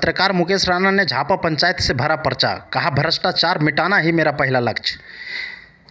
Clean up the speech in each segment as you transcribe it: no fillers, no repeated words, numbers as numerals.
पत्रकार मुकेश राणा ने झापा पंचायत से भरा पर्चा, कहा भ्रष्टाचार मिटाना ही मेरा पहला लक्ष्य।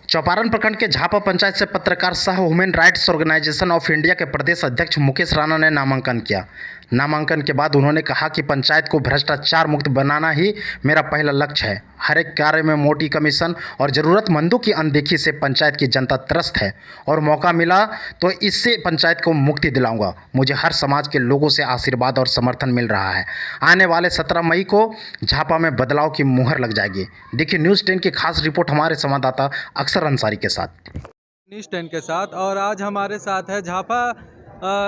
चौपारण प्रखंड के झापा पंचायत से पत्रकार सह human rights organisation of India के प्रदेश अध्यक्ष मुकेश राणा ने नामांकन किया। नामांकन के बाद उन्होंने कहा कि पंचायत को भ्रष्टाचार मुक्त बनाना ही मेरा पहला लक्ष्य है। हर एक कार्य में मोटी कमीशन और ज़रूरतमंदों की अनदेखी से पंचायत की जनता त्रस्त है और मौका मिला तो इससे पंचायत को मुक्ति दिलाऊंगा। मुझे हर समाज के लोगों से आशीर्वाद और समर्थन मिल रहा है। आने वाले 17 मई को झापा में बदलाव की मुहर लग जाएगी। देखिए न्यूज़ 10 की खास रिपोर्ट हमारे संवाददाता अक्षर अंसारी के साथ। न्यूज़ 10 के साथ और आज हमारे साथ है झापा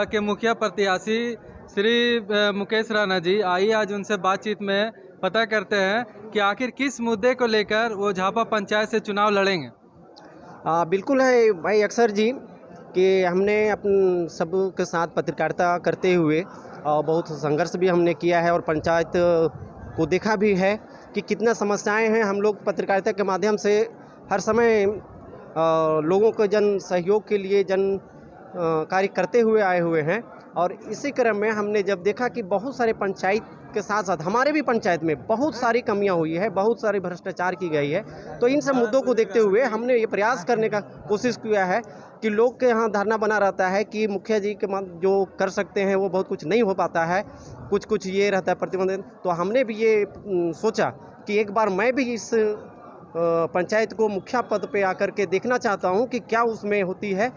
के मुखिया प्रत्याशी श्री मुकेश राणा जी। आइए आज उनसे बातचीत में पता करते हैं कि आखिर किस मुद्दे को लेकर वो झापा पंचायत से चुनाव लड़ेंगे। बिल्कुल है भाई अक्षर जी कि हमने अपन सब के साथ पत्रकारिता करते हुए बहुत संघर्ष भी हमने किया है और पंचायत को देखा भी है कि कितना समस्याएं हैं। हम लोग पत्रकारिता के माध्यम से हर समय लोगों को जन सहयोग के लिए जन कार्य करते हुए आए हुए हैं और इसी क्रम में हमने जब देखा कि बहुत सारे पंचायत के साथ साथ हमारे भी पंचायत में बहुत सारी कमियां हुई है, बहुत सारी भ्रष्टाचार की गई है, तो इन सब मुद्दों को देखते हुए हमने ये प्रयास करने का कोशिश किया है कि लोग के यहाँ धारणा बना रहता है कि मुखिया जी के जो कर सकते हैं वो बहुत कुछ नहीं हो पाता है, कुछ ये रहता है प्रतिबंध। तो हमने भी ये सोचा कि एक बार मैं भी इस पंचायत को मुखिया पद पे आकर के देखना चाहता हूँ कि क्या उसमें होती है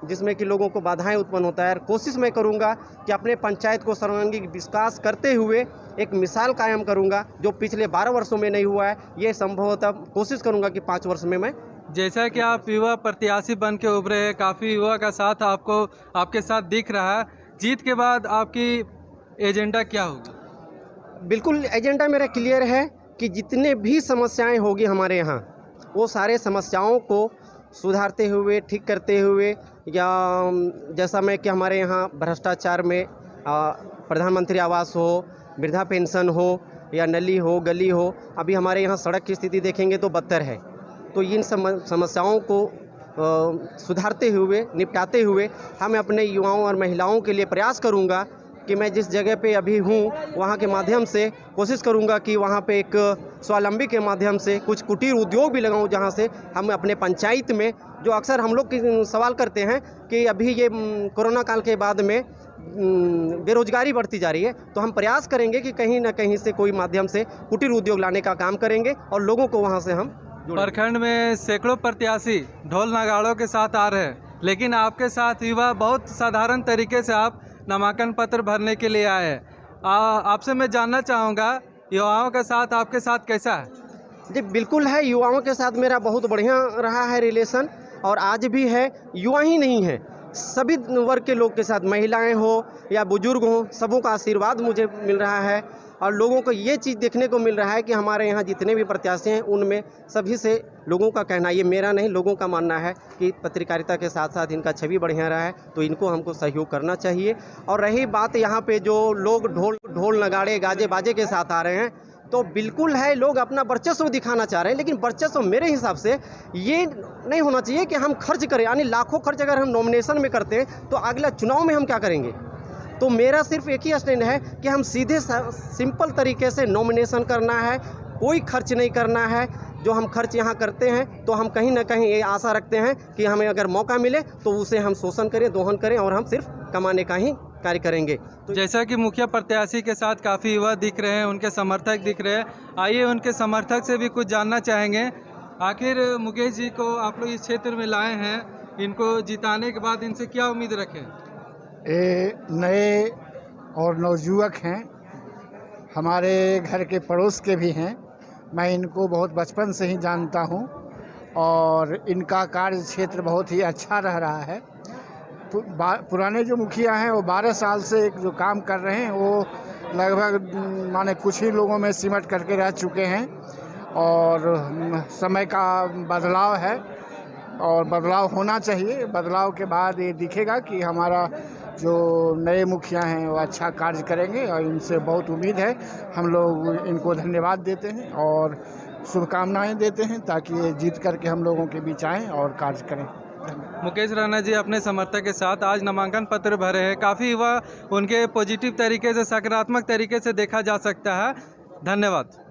जिसमें कि लोगों को बाधाएं उत्पन्न होता है। कोशिश मैं करूंगा कि अपने पंचायत को सर्वांगीण विकास करते हुए एक मिसाल कायम करूंगा जो पिछले 12 वर्षों में नहीं हुआ है। ये संभवतः कोशिश करूंगा कि 5 वर्ष में मैं। जैसा कि आप युवा प्रत्याशी बन के उभरे हैं, काफ़ी युवा का साथ आपको आपके साथ दिख रहा है, जीत के बाद आपकी एजेंडा क्या होगी? बिल्कुल एजेंडा मेरा क्लियर है कि जितने भी समस्याएँ होगी हमारे यहाँ वो सारे समस्याओं को सुधारते हुए, ठीक करते हुए, या जैसा मैं कि हमारे यहाँ भ्रष्टाचार में प्रधानमंत्री आवास हो, वृद्धा पेंशन हो या नली हो, गली हो, अभी हमारे यहाँ सड़क की स्थिति देखेंगे तो बदतर है। तो इन समस्याओं को सुधारते हुए, निपटाते हुए हम अपने युवाओं और महिलाओं के लिए प्रयास करूँगा कि मैं जिस जगह पे अभी हूँ वहाँ के माध्यम से कोशिश करूँगा कि वहाँ पे एक स्वावलंबी के माध्यम से कुछ कुटीर उद्योग भी लगाऊँ, जहाँ से हम अपने पंचायत में जो अक्सर हम लोग सवाल करते हैं कि अभी ये कोरोना काल के बाद में बेरोजगारी बढ़ती जा रही है, तो हम प्रयास करेंगे कि कहीं ना कहीं से कोई माध्यम से कुटीर उद्योग लाने का काम करेंगे और लोगों को वहाँ से हम। प्रखंड में सैकड़ों प्रत्याशी ढोल नगाड़ों के साथ आ रहे हैं, लेकिन आपके साथ युवा बहुत साधारण तरीके से आप नामांकन पत्र भरने के लिए आए हैं। आपसे मैं जानना चाहूँगा युवाओं के साथ आपके साथ कैसा है? जी बिल्कुल है, युवाओं के साथ मेरा बहुत बढ़िया रहा है रिलेशन और आज भी है। युवा ही नहीं है, सभी वर्ग के लोग के साथ, महिलाएं हो या बुजुर्ग हो, सबों का आशीर्वाद मुझे मिल रहा है और लोगों को ये चीज़ देखने को मिल रहा है कि हमारे यहाँ जितने भी प्रत्याशी हैं उनमें सभी से लोगों का कहना, ये मेरा नहीं लोगों का मानना है कि पत्रकारिता के साथ साथ इनका छवि बढ़िया रहा है, तो इनको हमको सहयोग करना चाहिए। और रही बात यहाँ पे जो लोग ढोल नगाड़े गाजे बाजे के साथ आ रहे हैं, तो बिल्कुल है लोग अपना वर्चस्व दिखाना चाह रहे हैं, लेकिन वर्चस्व मेरे हिसाब से ये नहीं होना चाहिए कि हम खर्च करें, यानी लाखों खर्च अगर हम नॉमिनेशन में करते हैं तो अगला चुनाव में हम क्या करेंगे। तो मेरा सिर्फ एक ही स्टैंड है कि हम सीधे सिंपल तरीके से नॉमिनेशन करना है, कोई खर्च नहीं करना है। जो हम खर्च यहाँ करते हैं तो हम कहीं ना कहीं ये आशा रखते हैं कि हमें अगर मौका मिले तो उसे हम शोषण करें, दोहन करें और हम सिर्फ कमाने का ही कार्य करेंगे। तो जैसा कि मुखिया प्रत्याशी के साथ काफ़ी युवा दिख रहे हैं, उनके समर्थक दिख रहे हैं, आइए उनके समर्थक से भी कुछ जानना चाहेंगे। आखिर मुकेश जी को आप लोग इस क्षेत्र में लाए हैं, इनको जिताने के बाद इनसे क्या उम्मीद रखें? ये नए और नवयुवक हैं, हमारे घर के पड़ोस के भी हैं। मैं इनको बहुत बचपन से ही जानता हूं और इनका कार्य क्षेत्र बहुत ही अच्छा रह रहा है। पुराने जो मुखिया हैं वो 12 साल से जो काम कर रहे हैं वो लगभग माने कुछ ही लोगों में सिमट करके रह चुके हैं और समय का बदलाव है और बदलाव होना चाहिए। बदलाव के बाद ये दिखेगा कि हमारा जो नए मुखिया हैं वो अच्छा कार्य करेंगे और इनसे बहुत उम्मीद है। हम लोग इनको धन्यवाद देते हैं और शुभकामनाएं देते हैं ताकि ये जीत करके हम लोगों के बीच आएँ और कार्य करें। मुकेश राणा जी अपने समर्थक के साथ आज नामांकन पत्र भरे हैं। काफ़ी युवा उनके पॉजिटिव तरीके से, सकारात्मक तरीके से देखा जा सकता है। धन्यवाद।